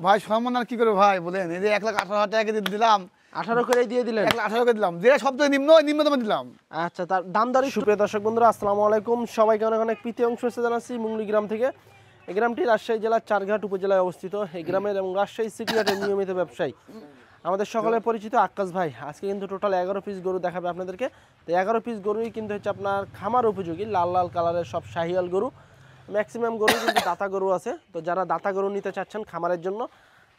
ভাই সম্মান আর কি করবো ভাই বলেন, এই যে 1,18,000 টাকা দিলাম, 18 করে দিয়ে দিলেন, 1,18,000 করে দিলাম, যে সবথেকে নিম্নতম দিলাম। আচ্ছা, তার দাম দর। সুপ্রিয় দর্শক বন্ধুরা, আসসালামু আলাইকুম, সবাইকে অনেক অনেক প্রীতি এবং শুভেচ্ছা জানাচ্ছি মুঙ্গলি গ্রাম থেকে। এই গ্রামটি রাজশাহী জেলার চারঘাট উপজেলায় অবস্থিত। এই গ্রামের এবং রাজশাহী সিটি হাটের নিয়মিত ব্যবসায়ী আমাদের সকলের পরিচিত আক্কাস ভাই আজকে কিন্তু টোটাল 11 পিস গরু দেখাবে আপনাদেরকে। তো 11 পিস গরুই কিন্তু হচ্ছে আপনার খামার উপযোগী, লাল লাল কালারের সব শাহিওয়াল গরু। ম্যাক্সিমাম গরু কিন্তু দাতা গরু আছে। তো যারা দাতা গরু নিতে চাচ্ছেন খামারের জন্য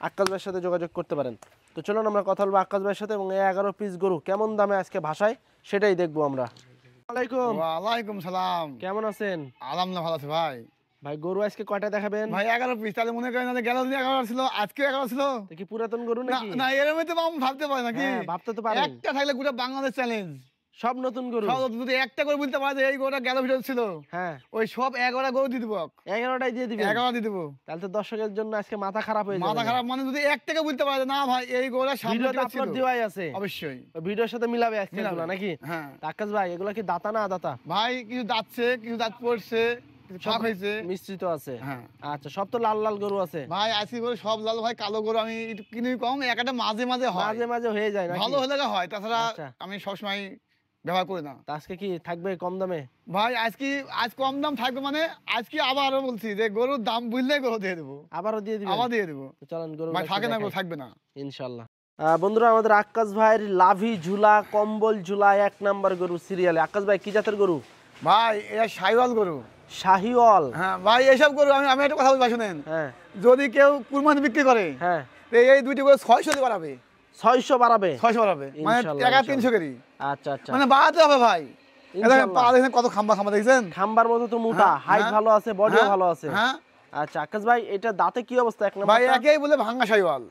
আক্কাস ভাইয়ের সাথে যোগাযোগ করতে পারেন। তো চলুন আমরা কথা বলবো আক্কাস ভাইয়ের সাথে এবং এই 11 পিস গরু কেমন দামে আজকে ভাষায় সেটাই দেখবো আমরা। ওয়ালাইকুম সালাম, কেমন আছেন? আলহামদুলিল্লাহ ভালো আছে ভাই। ভাই গরু আজকে কয়টা দেখাবেন? ভাই 11 পিস, তাহলে মনে করেন গেল দিন 11 ছিল, আজকে 11 ছিল। কি পুরাতন গরু নাকি? না এরকম তো আমি ভাবতে পারি নাকি? হ্যাঁ, ভাবতে তো পারেন। একটা থাকলে গোটা বাংলাদেশ চ্যালেঞ্জ, সব নতুন গরু। সব যদি একটা করে বলতে পারে যে এই গরুটা গেল ভিডিও ছিল, হ্যাঁ, ওই সব 11 গরু দিয়ে দিব, 11টাই দিয়ে দিবেন। 11 দিয়ে দিব। তাহলে তো দর্শকের জন্য আজকে মাথা খারাপ হয়ে যাবে। মাথা খারাপ মানে যদি একটাকে বলতে পারে না ভাই এই গরুটা সামনে ভিডিওতে ছিল, আপলোড দেওয়াই আছে, অবশ্যই ওই ভিডিওর সাথে মিলাবে আজকে মিলাবে। এগুলো নাকি? হ্যাঁ আকাশ ভাই এগুলো কি দাতা না আদাতা? ভাই কিছু দাঁতছে, কিছু দাঁত পড়ছে, কিছু ফাঁক হয়েছে, মিশ্রিত আছে। হ্যাঁ আচ্ছা, সব তো লাল লাল গরু আছে ভাই। আজকে গরু সব লাল ভাই, কালো গরু আমি একটু কিনে কম, একটা মাঝে মাঝে হয়, মাঝে মাঝে হয়ে যায় নাকি? ভালো হলে হয়, তাছাড়া আচ্ছা। আমি সবসময় ব্যবহার করি না। তা আজকে কি থাকবে কম দামে? ভাই আজ কম দাম থাকবে মানে আজকে আবারও বলছি যে গরুর দাম বুঝলে গরু দিয়ে দেবো, আবারও দিয়ে দিবেন? আবার দিয়ে দেবো। তো চলেন গরু ভাই থাকে না গরু থাকবে না ইনশাআল্লাহ। বন্ধুরা, আমাদের আক্কাস ভাইয়ের লাভি ঝুলা কম্বল ঝুলা 1 নাম্বার গরু সিরিয়ালে। আক্কাস ভাই কি জাতের গরু? ভাই এটা শাহিওয়াল গরু। শাহিওয়াল? হ্যাঁ ভাই এসব গরু আমি একটা কথা বলবো শুনেন, হ্যাঁ, যদি কেউ কুরবানি বিক্রি করে, হ্যাঁ, তো এই দুইটি গরু 600 দিয়ে বাড়াবে, 600 বাড়াবে, 600 বাড়াবে, মানে ইনশাআল্লাহ, টাকা 300 কেজি, আচ্ছা আচ্ছা, মানে বাড়াতে হবে ভাই। ইনশাআল্লাহ। পা দেখেন কত খাম্বা খাম্বা দেখছেন, খাম্বার মতো তো মোটা, হ্যাঁ, হাইট হ্যাঁ, ভালো আছে, বডিও হ্যাঁ, ভালো আছে। হ্যাঁ আচ্ছা আকাশ ভাই, এটা দাঁতে কি অবস্থা? এক ভাই নাম্বার একেই বলে ভাঙ্গা শাহিওয়াল,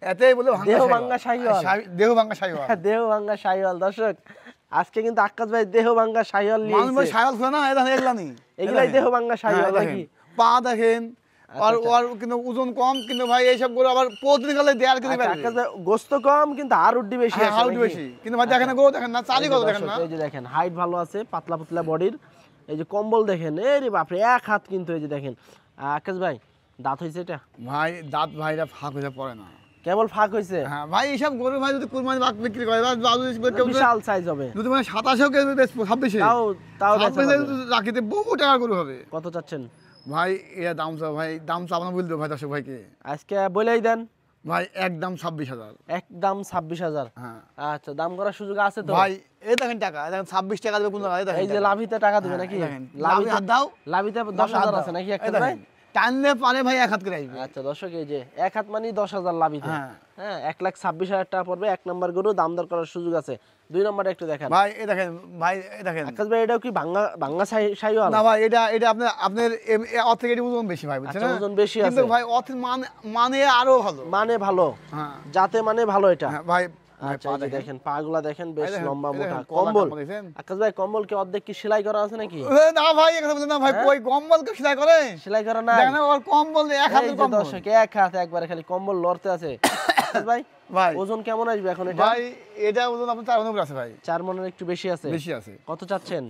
এতেই বলে দেহ ভাঙ্গা শাহিওয়াল, দেহ ভাঙ্গা শাহিওয়াল, দেহ ভাঙ্গা শাহিওয়াল। দর্শক, আজকে কিন্তু আকাশ ভাই দেহ ভাঙ্গা শাহিওয়াল নিয়ে মানুষ ভাই শাহিওয়াল খোলা না, এটা এগুলানি, এগুলাই দেহ ভাঙ্গা শাহিওয়াল নাকি? পা দেখেন, আর ওর কিন্তু ওজন কম, কিন্তু ভাই এইসব গরু আবার প্রতিদিন গেলে দেড় কেজি পারবে। আকাশ ভাই গোস্ত কম কিন্তু হাড়ুড্ডি বেশি আছে, হাড়ুড্ডি বেশি, কিন্তু ভাই দেখেন না গরু, দেখেন না চালি গরু, দেখেন না, এই যে দেখেন হাইট ভালো আছে, পাতলা পাতলা বডির। এই যে কম্বল দেখেন, এরে বাপরে, এক হাত কিন্তু। এই যে দেখেন আকাশ ভাই, দাঁত হইছে এটা? ভাই দাঁত ভাইরা ফাঁক হয়ে পড়ে না, কেবল ফাঁক হইছে। হ্যাঁ ভাই এইসব গরু ভাই যদি কুরবানি বাক বিক্রি করে বিশাল সাইজ হবে, যদি মানে 27 কেজি বেচবো, 26 তাও রাখিতে বহু টাকা গরু হবে। কত চাচ্ছেন ভাই এর দাম চাও ভাই, দাম চাও না বলতে ভাই দর্শক ভাইকে আজকে বলেই দেন? ভাই একদম 26,000, একদম 26,000। হ্যাঁ আচ্ছা, দাম করার সুযোগ আছে তো? ভাই এই দেখেন টাকা, এই দেখেন 26 টাকা দেবে কোন জায়গায়, দেখেন এই যে লাভিতে টাকা দিবে নাকি? লাভিতে হাত দাও, লাভিতে 10,000 আছে নাকি একটা ভাই? টানলে পারে ভাই এক হাত করে আসবে। আচ্ছা দর্শক, এই যে এক হাত মানে 10,000 লাভিতে, হ্যাঁ হ্যাঁ, 1,26,000 টাকা পড়বে। 1 নাম্বার গরু, দাম দর করার সুযোগ আছে। 2 নাম্বারটা একটু দেখান ভাই এই দেখেন, ভাই এই দেখেন আকাশ ভাই, এটাও কি ভাঙ্গা শাহিওয়াল? না ভাই এটা আপনার অর্থ থেকে ওজন বেশি ভাই, বুঝছেন আচ্ছা, না? ওজন বেশি আছে, কিন্তু ভাই অর্থ মানে আরো ভালো, মানে ভালো, হ্যাঁ যাতে মানে ভালো এটা। হ্যাঁ ভাই আচ্ছা, এই যে দেখেন পাগুলা দেখেন, বেশ দেখেন, লম্বা এই মোটা। দেখেন, কম্বল দেখেন। আকাশ ভাই, কম্বল কি অর্ধেক কি সেলাই করা আছে নাকি? না ভাই এখানে বলতে না ভাই, কই কম্বল কে সেলাই করে? সেলাই করা নাই, দেখেন ওর কম্বল এক এই হাতের যে কম্বল, দর্শক, এক হাতে একবারে খালি কম্বল লড়তে আছে। আকাশ ভাই, ভাই ওজন কেমন আসবে এখন এটা? ভাই এটা ওজন আপনার 4 মণ আছে ভাই, 4 মণের একটু বেশি আছে। বেশি আছে। কত চাচ্ছেন?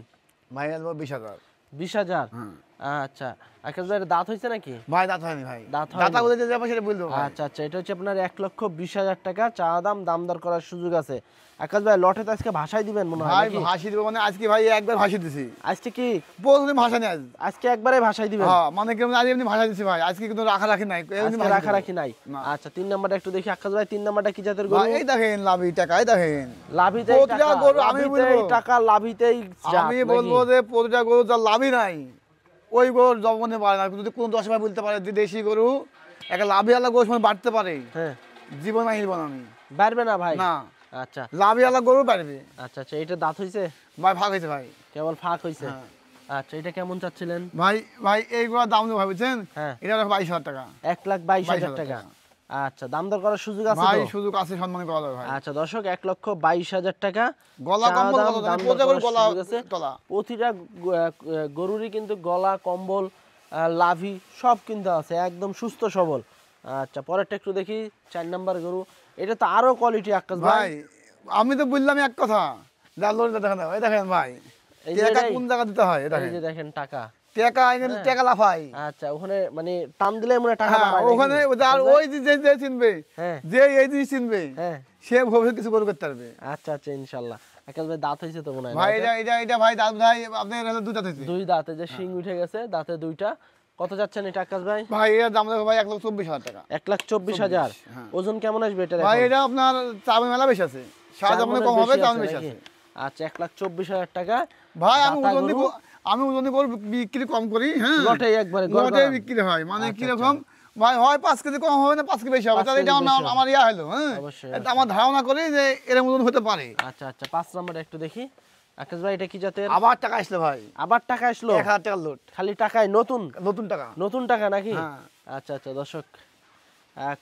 ভাই আসবো 20,000। 20,000? হ্যাঁ আচ্ছা, আকাশ ভাই দাঁত হইছে নাকি? ভাই দাঁত হয়নি ভাই, দাঁত হয়নি। দাঁতা বলে যে যাবে সেটা বলবো ভাই। আচ্ছা আচ্ছা, এটা হচ্ছে আপনার 1,20,000 টাকা চা দাম, দাম দর করার সুযোগ আছে। আকাশ ভাই লটে তো আজকে ভাষাই দিবেন মনে হয় ভাই নাকি? ভাসি দেবো মানে আজকে ভাই একবার ভাসি দিছি, আজকে কি প্রতিদিন ভাষা নেই আজ, আজকে একবারে ভাষাই দিবেন? হ্যাঁ মানে কেমন আজ এমনি ভাষা দিছি ভাই, আজকে কিন্তু রাখি নাই, এমনি আজকে রাখি নাই। না। আচ্ছা, 3 নাম্বারটা একটু দেখি আকাশ ভাই, 3 নাম্বারটা কি জাতের গরু? ভাই এই দেখেন লাভি টাকা, এই দেখেন লাভিতেই প্রতিটা টাকা, গরু আমি লাভিতেই বলবো, টাকা, লাভিতেই জাত আমি নাকি? বলবো যে প্রতিটা গরু যার লাভই নাই ওই গরু জবনে পারে না। যদি কোনো 10 ভাই বলতে পারে যে দেশি গরু একটা লাভি আলা গরু সময় বাড়তে পারে, হ্যাঁ, জীবন আহিব না আমি, পারবে না ভাই? না আচ্ছা লাভি আলা গরু পারবে। আচ্ছা আচ্ছা, এটা দাঁত হইছে? ভাই ভাগ হয়েছে ভাই, কেবল ফাঁক হইছে। হ্যাঁ। আচ্ছা, এটা কেমন চাচ্ছিলেন? ভাই ভাই এইগুলোর দাম নেই ভাই, বুঝছেন? হ্যাঁ, এটা 22,000 টাকা। 1,22,000 টাকা। আচ্ছা, দাম দর করার সুযোগ আছে ভাই তো? সুযোগ আছে, সম্মান করা যাবে ভাই। আচ্ছা দর্শক, 1,22,000 টাকা গলা চা কম্বল দাম, কত দাম জানি, দর প্রতিটা গরু করার গলা সুযোগ আছে। তলা, প্রতিটা গরুরই কিন্তু গলা, কম্বল, লাভি সব কিন্তু আছে, একদম সুস্থ সবল। আচ্ছা, পরেরটা একটু দেখি, 4 নাম্বার গরু। এটা তো আরো কোয়ালিটি আকাশ ভাই। ভাই আমি তো বললাম এক কথা, দেখেন এই দেখেন ভাই, এই যে টাকা এটাই? কোন জায়গা দিতে হয়, এই যে দেখেন টাকা, টাকা এখানে টাকা লাফাই। আচ্ছা, ওখানে মানে টান দিলে মনে হয় টাকা হ্যাঁ, বাড়ায় নাকি? ওখানে আর ওই যে চিনবে, হ্যাঁ যে এই জিনিস চিনবে, হ্যাঁ। সে ভবিষ্যৎ কিছু গরু করতে পারবে। আচ্ছা আচ্ছা, ইনশাআল্লাহ। একেবারে দাঁত হয়েছে তো মনে হয় না ভাই এটা? এটা ভাই দাদু ভাই আপনার হলো দুটা থেকে। দুই দাঁতে যে শিং উঠে গেছে, দাঁতে দুইটা। কত যাচ্ছেন এটা আকাশ ভাই? ভাই এর দাম দেখো ভাই 1,24,000 টাকা। 1,24,000। হ্যাঁ। ওজন কেমন আসবে এটা? ভাই এটা আপনার চাবে মেলা বেশি আছে, শাহজাহানে কম হবে, চাবে বেশি আছে। আচ্ছা, 1,24,000 টাকা। ভাই আমি দাতা ওজন দিব, গরু? আমি ওজন দিব বিক্রি কম করি। হ্যাঁ, লটেই একবারে লটে বিক্রি হয়, মানে আচ্ছা, কি রকম ভাই হয় 5 কেজি কম হবে না 5 কেজি বেশি হবে, 5 তাহলে এটা কেজি বেশি হবে। আমার ইয়া হলো। হ্যাঁ, অবশ্যই, এটা আমার ধারণা করি যে এরকম ওজন হতে পারে। আচ্ছা আচ্ছা, 5 নাম্বার একটু দেখি। আকাশ ভাই এটা কি জাতের? আবার টাকা আসলো ভাই, আবার টাকা আসলো? 1,000 টাকা লোড, খালি টাকায় নতুন নতুন টাকা। নতুন টাকা নাকি? হ্যাঁ। আচ্ছা আচ্ছা দর্শক,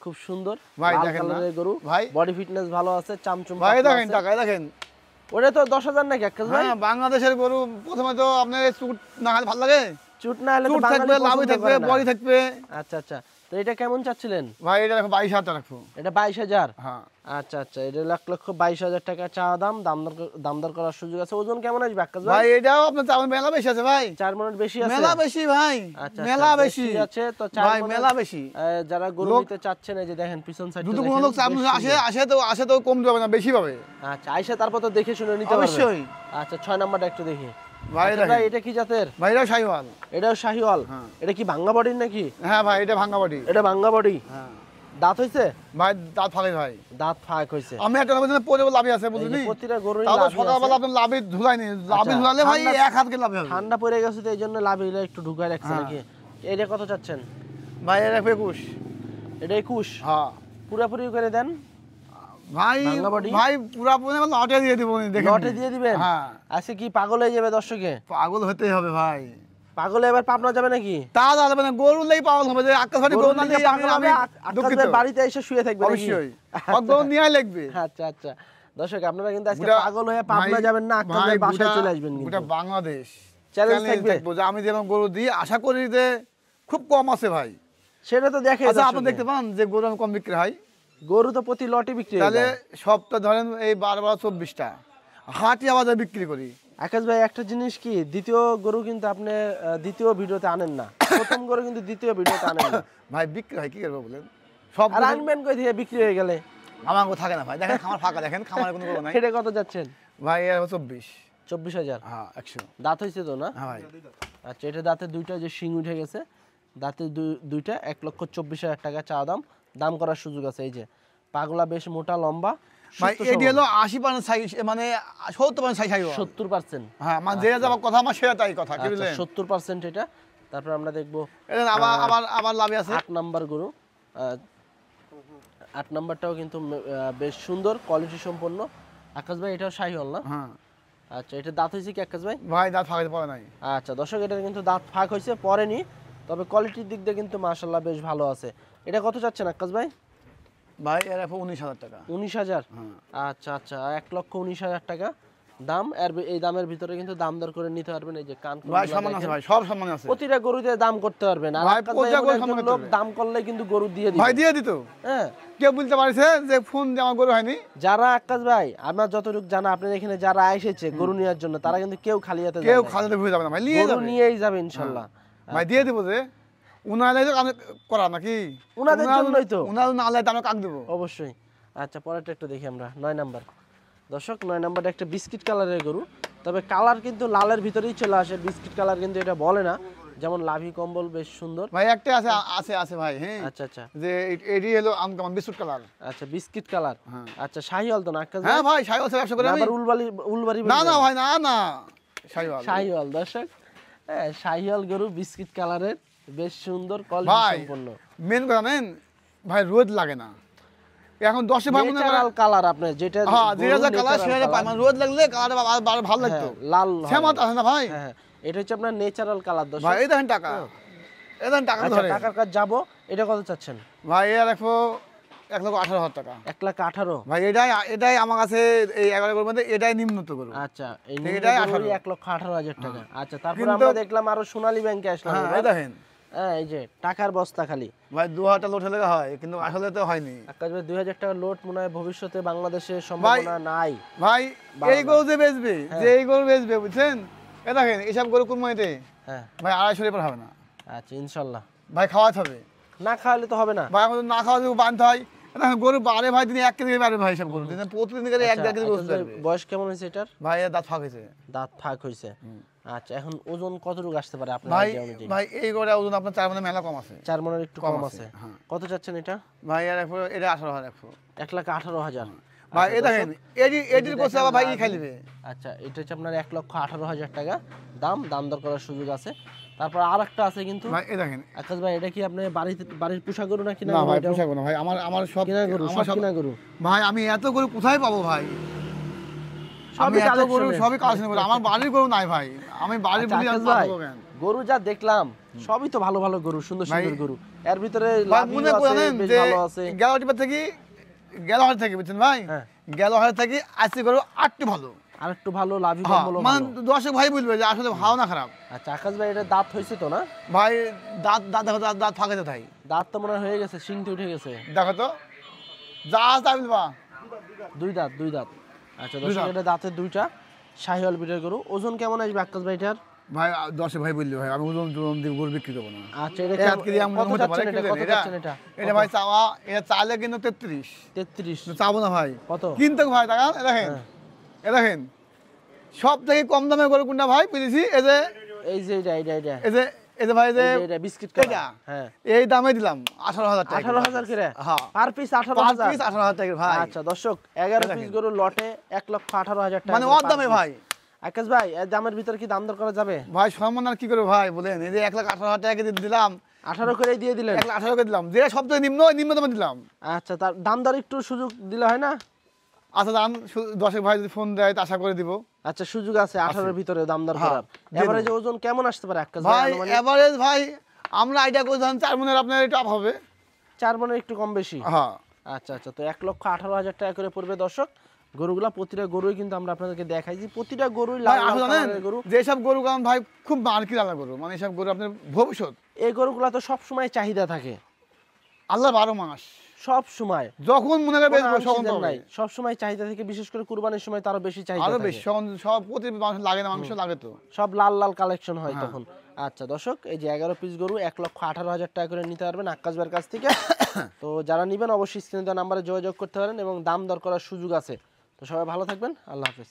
খুব সুন্দর ভাই লাল দেখেন না, কালারের গরু। ভাই বডি ফিটনেস ভালো আছে, চামচুম ভাই পাতলা দেখেন আছে। টাকা দেখেন। ওটা তো 10,000 নাকি আকাশ ভাই? হ্যাঁ, বাংলাদেশের গরু প্রথমে তো আপনার চুট না হলে ভালো লাগে, চুট না হলে তো চুট বাঙালি থাকবে, লাভি পছন্দ থাকবে, করে না। বডি থাকবে। আচ্ছা আচ্ছা, তো এটা কেমন চাচ্ছিলেন? ভাই এটা দেখো 22,000 টাকা রাখবো। এটা 22,000। হ্যাঁ আচ্ছা আচ্ছা, এটা 1,22,000 টাকা চাওয়া দাম। দামদর করার সুযোগ আছে। ওজন কেমন আসবে আকাশ ভাই? ভাই এটাও আপনার চাবেন মেলা বেশি আছে ভাই, 4 মণ বেশি আছে? মেলা বেশি ভাই, আচ্ছা, মেলা আচ্ছা, বেশি আছে তো 4 ভাই, মণের, মেলা বেশি। যারা গরু লোক- নিতে চাচ্ছেন এই যে দেখেন পিছন সাইডটা দুটো দেখেন। কোনো লোক আসে তো কম যাবে না, বেশি পাবে। আচ্ছা, আইসা তারপর তো দেখে শুনে নিতে পারবে। অবশ্যই। আচ্ছা, 6 নাম্বারটা একটু দেখি। ভাই আচ্ছা ভাই, দেখেন, এটা কি জাতের? ভাই এটাও শাহিওয়াল। এটাও শাহিওয়াল। হ্যাঁ। এটা কি ভাঙ্গা বডির নাকি? হ্যাঁ ভাই এটা ভাঙ্গা বাড়ি। এটা ভাঙ্গা বডি। হ্যাঁ দাঁত হইছে? ভাই দাঁত ফাঁকে ভাই, দাঁত ফাঁক হইছে। আমি একটা বলছি পরে লাভি আছে এই যে বুঝলি, প্রতিটা গরুই তাহলে লাভই সকালবেলা আছে। আপনার লাভি ধুলাইনি, লাভি আচ্ছা, ধুলালে ভাই ঠান্ডা- 1 হাতকে লাভি হবে। ঠান্ডা পড়ে গেছে তো এই জন্য লাভিটা একটু ঢুকায় রাখছে হ্যাঁ। নাকি? এটা কত চাচ্ছেন? ভাই এটা 21। এটা 21। হ্যাঁ পুরাপুরি করে দেন। ভাই, ভাঙ্গা বডি? ভাই পুরা পুরো লটে দিয়ে দিব, দেখেন লটে দিয়ে দিবেন? হ্যাঁ, আজকে কি পাগল হয়ে যাবে দর্শকে? পাগল হতেই হবে ভাই, পাগল এবার পাবনা যাবে নাকি? তা যাবে না, গরু লেই পাগল হবে, যে আকাশ ফাটি গরু না নিলে নিয়ে পাগল হবে, দুঃখিত। আক্কাসের বাড়িতে এসে শুয়ে থাকবে নাকি? অবশ্যই গরু নিয়ে লাগবে। আচ্ছা আচ্ছা দর্শক, আপনারা কিন্তু আজকে গোটা- পাগল হয়ে পাবনা ভাই- যাবেন না, আক্কাসের ভাই, বাসায় গোটা- চলে আসবেন গোটা কিন্তু। বাংলাদেশ চ্যালেঞ্জ চ্যালেঞ্জ থাকবে। থাকবো যে আমি যেরকম গরু দিই, আশা করি যে খুব কম আছে ভাই। সেটা তো দেখে আচ্ছা আপনি দেখতে পান যে গরু আমি কম বিক্রি হয়, গরু তো প্রতি লটে বিক্রি হয়ে তাহলে যায়। সপ্তাহ ধরেন এই 12-24টা হাটে বাজারে বিক্রি করি। আকাশ ভাই, একটা জিনিস কি, দ্বিতীয় গরু কিন্তু আপনি দ্বিতীয় ভিডিওতে আনেন না। প্রথম গরু কিন্তু দ্বিতীয় ভিডিওতে আনেন না। ভাই বিক্রি হয় কি করবো বলেন, সব আর গরু আনবেন কই থেকে বিক্রি হয়ে গেলে? আমার গরু থাকে না ভাই, দেখেন খামার ফাঁকা, দেখেন খামারে কোনো গরু নাই। এটা কত যাচ্ছেন? ভাই এর 24। 24,000। হ্যাঁ 100। দাঁত হয়েছে তো না? হ্যাঁ ভাই আচ্ছা, এটা দাঁতে দুইটা যে শিং উঠে গেছে, দাঁতে দুইটা 1,24,000 টাকা চাওয়া দাম। দাম করার সুযোগ আছে। এই যে পাগলা বেশ মোটা লম্বা, ভাই এটি হলো 80% সাইজ, মানে 70% সাইজ। 70%। হ্যাঁ মানে যে যাবার কথা আমার সেটা তাই কথা, কি বুঝলেন? 70% এটা। তারপর আমরা দেখবো এটা আবার লাভি আছে। 8 নাম্বার গরু। 8 নাম্বারটাও কিন্তু বেশ সুন্দর, কোয়ালিটি সম্পন্ন। আকাশ ভাই, এটাও শাহিওয়াল না? হ্যাঁ আচ্ছা, এটা দাঁত হয়েছে কি আকাশ ভাই? ভাই দাঁত ফাঁকাতে পারে নাই। আচ্ছা দর্শক, এটা কিন্তু দাঁত ফাঁক হয়েছে, পরেনি, তবে কোয়ালিটির দিক দিয়ে কিন্তু মাশাআল্লাহ বেশ ভালো আছে। এটা কত চাচ্ছেন আকাশ ভাই? ভাই এর 19,000 টাকা। 19,000। হ্যাঁ আচ্ছা আচ্ছা, 1,19,000 টাকা দাম। এই দামের ভিতরে কিন্তু দাম দর করে নিতে পারবেন। এই যে কান ভাই সম্মান আছে, ভাই সব সম্মান আছে প্রতিটা গরুতে দাম করতে পারবেন। আর ভাই, আকাশ ভাই প্রতিটা এমন গরু একজন সম্মান করতে লোক, পারবে। দাম করলে কিন্তু গরু দিয়ে দিবে। ভাই দিয়ে দিত, হ্যাঁ, কেউ বলতে পারছে যে ফোন দিয়ে আমার গরু হয়নি। যারা আকাশ ভাই, আমার যতটুকু জানা, আপনার এখানে যারা এসেছে গরু নেওয়ার জন্য, তারা কিন্তু কেউ খালি হাতে কেউ যায় না। খালিতে ভুলে যাবে না ভাই, নিয়ে গরু যাবে। নিয়েই যাবে ইনশাআল্লাহ। ভাই দিয়ে দিব যে উনালে তো আমি করা নাকি, উনাদের জন্যই তো। উনাল না আলে আমরা কাক দেবো। অবশ্যই। আচ্ছা, পরেরটা একটু দেখি আমরা। 9 নাম্বার দর্শক, 9 নাম্বারটা একটা বিস্কিট কালারের গরু, তবে কালার কিন্তু লালের ভিতরেই চলে আসে। বিস্কিট কালার কিন্তু এটা বলে না, যেমন লাভি কম্বল বেশ সুন্দর। ভাই একটা আছে আছে আছে ভাই। হ্যাঁ আচ্ছা আচ্ছা যে এডি হলো আনকমন বিস্কুট কালার। আচ্ছা, বিস্কিট কালার। হ্যাঁ। আচ্ছা, শাহিওয়াল তো না আকাশ ভাই? হ্যাঁ ভাই শাহিওয়াল সে ব্যবসা করে আমি। আবার উলবাড়ি না না ভাই না না, শাহিওয়াল। শাহিওয়াল দর্শক, হ্যাঁ শাহিওয়াল গরু, বিস্কিট কালারের, বেশ সুন্দর, কোয়ালিটি ভাই সম্পন্ন। মেন কথা নেন ভাই, রোদ লাগে না এখন 10 ভাই মনে ন্যাচারাল কালার আপনার যেটা, হ্যাঁ যেটা গরুর কালার natural সেটা পাই, colour। মানে রোদ লাগলে কালারটা ভালো লাগতো। হ্যাঁ, লাল হয়। সেমাত আছে না ভাই। হ্যাঁ, এটা হচ্ছে আপনার ন্যাচারাল কালার দর্শক। ভাই এই দেখেন টাকা, এই দেখেন টাকা আচ্ছা, ধরে। টাকার কাজ যাবো। এটা কত চাচ্ছেন? ভাই এর রাখবো 1,18,000 টাকা। 1,18,000। ভাই এটাই আমার কাছে এই 11 গরুর মধ্যে এটাই নিম্নত গরু। আচ্ছা, এই এটাই 1,18,000 টাকা। আচ্ছা, তারপর কিন্তু- আমরা দেখলাম আরো সোনালী ব্যাংকে আসলাম। হ্যাঁ এবার। এই দেখেন হ্যাঁ, এই যে টাকার বস্তা খালি। ভাই 2,000 লোড হলে হয়, কিন্তু আসলে তো হয়নি আকাশ ভাই, 2,000 টাকা লোড মনে হয় ভবিষ্যতে বাংলাদেশে সম্ভাবনা নাই। ভাই। এই গরু যে বেচবে, হ্যাঁ। যে এই গরু বেচবে বুঝছেন, এ দেখেন এসব গরু কুরবানিতে হ্যাঁ ভাই 250 এর হবে না আচ্ছা ইনশাল্লাহ। ভাই, খাওয়াতে হবে। না খাওয়ালে তো হবে না। ভাই আমাদের না খাওয়াতে বানতে হয়। এখন গরু বারে ভাই দিনে 1 কেজি বারে ভাই হিসাব করুন, দিনে প্রতিদিন করে 1-1.5 কেজি গোশত আচ্ছা, পারবে। বয়স কেমন হয়েছে এটার? ভাই এর দাঁত ফাঁক হয়েছে। দাঁত ফাঁক হয়েছে। আচ্ছা, এখন ওজন কতটুকু আসতে পারে আপনার ভাই আইডিয়া অনুযায়ী? ভাই এই গরুটা ওজন আপনার 4 মনে মেলা কম আছে। 4 মনের একটু কম কম আছে। আছে, হ্যাঁ। কত চাচ্ছেন এটা? ভাই এর এটা 18,000 একশো। 1,18,000। ভাই এই দেখেন এডির কোসে আবার ভাই ই খাইবে। আচ্ছা, এটা হচ্ছে আপনার 1,18,000 টাকা দাম দর করার সুযোগ আছে। তারপর আরেকটা আছে কিন্তু ভাই এই দেখেন। আকাশ ভাই, এটা কি আপনি বাড়ির পোষা গরু নাকি? না ভাই পোষা গরু না ভাই, আমার সব কিনা গরু, আমার সব কিনা গরু। ভাই আমি এত গরু কোথায় পাবো ভাই? আমি এত গরু সবই কালেকশন করি, আমার বাড়ির গরু নাই ভাই। আমি বাড়ির আচ্ছা, বলি আকাশ আমি ভাই, পাবো কেন? গরু যা দেখলাম সবই তো ভালো ভালো গরু, সুন্দর সুন্দর গরু। এর ভিতরে ভাই লাভি মনে আছে, করেন বেশ যে ভালো আছে। গেলাটিপা থেকে গেলাহাট থেকে বুঝছেন ভাই, হ্যাঁ। গেলাহাট থেকে আসছে গরু আটটি ভালো। আর একটু ভালো লাভি হ্যাঁ, কম মানে দর্শক ভাই বুঝবে যে আসলে ভালো না খারাপ। আচ্ছা আকাশ ভাই, এটা দাঁত হয়েছে তো না? ভাই দাঁত দাঁত দেখো, দাঁত ফাঁকে তো তাই দাঁত তো মনে হয় হয়ে গেছে, সিংটি উঠে গেছে। দেখো তো যা তাই বলবা। দুই দাঁত। আচ্ছা দুই দর্শক, দাঁত। এটা দাঁতের দুইটা শাহিওয়াল বিটের গরু। ওজন কেমন আসবে আকাশ ভাই এটার? ভাই দর্শক ভাই বললি ভাই আমি ওজন দিয়ে গরু বিক্রি করবো না। আচ্ছা, এটা এক কেজি এমন কত হতে পারে, চাচ্ছেন এটা? কি কত জানেন চাচ্ছেন এটা? এটা ভাই চাওয়া, এটা চালে কিন্তু 33। 33? চাবো না ভাই। কত? কিনতে ভাই টাকা দেখেন, দেখেন সব থেকে কম দামে গরু কোনটা ভাই বুঝেছি? এই যে এই যে এটা এই যে ভাই যে এটা বিস্কিট এটা কালার। হ্যাঁ, এই দামে দিলাম 18,000 টাকা। 18,000 করে? হ্যাঁ, পার পিস পার 18,000? পিস 18,000 টাকা ভাই। আচ্ছা দর্শক, 11 পিস গরু লটে 1,18,000 টাকা মানে করে ওর per দামে piece। ভাই। আকাশ ভাই, এর দামের ভিতর কি দাম দর করা যাবে? ভাই সম্মান আর কি করবো ভাই বলেন? এই যে 1,18,000 টাকা দিয়ে দিলাম, 18 করে দিয়ে দিলেন? 1,18,000 করে দিলাম, যে সব থেকে নিম্ন দামে দিলাম। আচ্ছা, তার দাম দর একটু সুযোগ দিলে হয় না? আচ্ছা দাম দর্শক ভাই যদি ফোন দেয় তো আশা করে দিব। আচ্ছা, সুযোগ আছে 18 এর ভিতরে দাম দর হ্যাঁ, করার। দিয়ে দেবো। এভারেজ ওজন কেমন আসতে পারে আকাশ ভাই আনুমানিক? এভারেজ ভাই আমরা আইডিয়া করে ধরেন 4 মনের আপনার এটা হবে। 4 মনের একটু কম বেশি? হ্যাঁ। আচ্ছা, তো 1,18,000 টাকা করে পড়বে দর্শক গরুগুলা। প্রতিটা গরুই কিন্তু আমরা আপনাদেরকে দেখাইছি, প্রতিটা গরুই ভাই লাল আসলে জানেন কালারের গরু। যেসব গরু কারণ ভাই খুব মার্কেট আলা গরু, মানে এসব গরু আপনার ভবিষ্যৎ এই গরুগুলা তো সব সময় চাহিদা থাকে, আল্লাহ 12 মাস সব সময়। যখন মনে করে বেচবো কোনো তখন unseason পাবে। নাই, সব সময় চাহিদা থেকে, বিশেষ করে কুরবানির সময় তো আরো বেশি চাহিদা আরো থাকে। বেশি সব প্রতি মাংস লাগে না, মাংস লাগে তো। সব লাল কালেকশন হয় হ্যাঁ। তখন। আচ্ছা দর্শক, এই যে 11 পিস গরু 1,18,000 টাকা করে নিতে পারবেন আক্কাস ভাইয়ের কাছ থেকে। তো যারা নেবেন অবশ্যই স্ক্রিনে দেওয়া নাম্বারে যোগাযোগ করতে পারেন এবং দাম দর করার সুযোগ আছে। তো সবাই ভালো থাকবেন, আল্লাহ হাফেজ।